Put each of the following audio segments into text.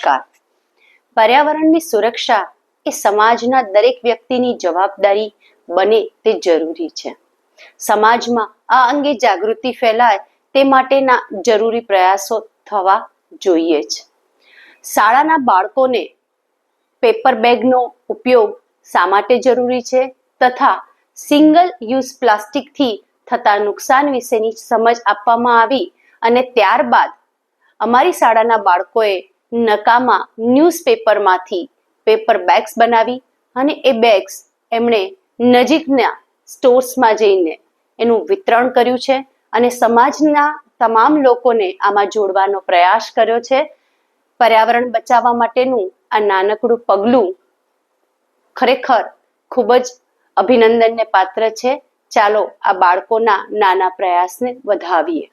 નમસ્કાર. પર્યાવરણની સુરક્ષા એ સમાજના દરેક વ્યક્તિની જવાબદારી બને તે જરૂરી છે. સમાજમાં આ અંગે જાગૃતિ ફેલાય તે માટેના જરૂરી પ્રયાસો થવા જોઈએ જ. શાળાના બાળકોને પેપર બેગનો ઉપયોગ શા માટે જરૂરી છે તથા સિંગલ યુઝ પ્લાસ્ટિકથી થતા નુકસાન વિશેની સમજ આપવામાં આવી અને ત્યારબાદ અમારી શાળાના બાળકોએ નકામા ન્યૂઝપેપરમાંથી પેપર બેગ્સ બનાવી અને એ બેગ્સ એમણે નજીકના સ્ટોર્સમાં જઈને એનું વિતરણ કર્યું છે અને સમાજના તમામ લોકોને આમાં જોડવાનો પ્રયાસ કર્યો છે. પર્યાવરણ બચાવવા માટેનું આ નાનકડું પગલું ખરેખર ખૂબ જ અભિનંદનને પાત્ર છે. ચાલો આ બાળકોના નાના પ્રયાસને વધાવીએ.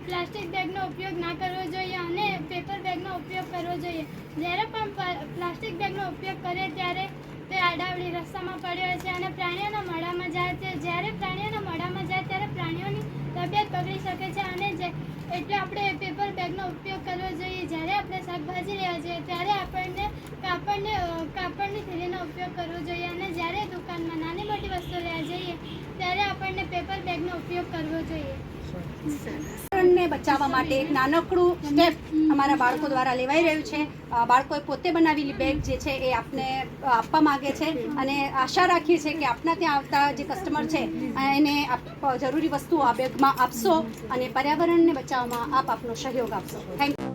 પ્લાસ્ટિક બેગનો ઉપયોગ ના કરવો જોઈએ અને પેપર બેગનો ઉપયોગ કરવો જોઈએ. જ્યારે પણ પ્લાસ્ટિક બેગનો ઉપયોગ કરીએ ત્યારે તે આડાવડી રસ્તામાં પડ્યો છે અને પ્રાણીઓના મોઢામાં જાય છે. જ્યારે પ્રાણીઓના મોઢામાં જાય ત્યારે પ્રાણીઓની તબિયત બગડી શકે છે અને એટલે આપણે પેપર બેગનો ઉપયોગ કરવો જોઈએ. જ્યારે આપણે શાકભાજી લેવા જઈએ ત્યારે આપણને કાપડની થેલીનો ઉપયોગ કરવો જોઈએ અને જ્યારે દુકાનમાં નાની મોટી વસ્તુ લેવા જઈએ ત્યારે આપણને પેપર બેગનો ઉપયોગ કરવો જોઈએ. પર્યાવરણને બચાવવા માટે એક નાનકડું સ્ટેપ અમારા બાળકો દ્વારા લેવાઈ રહ્યું છે. બાળકોએ પોતે બનાવેલી બેગ જે છે એ આપને આપવા માગે છે અને આશા રાખીએ છીએ કે આપના ત્યાં આવતા જે કસ્ટમર છે એને જરૂરી વસ્તુઓ આ બેગમાં આપશો અને પર્યાવરણને બચાવવામાં આપનો સહયોગ આપશો. Thank you.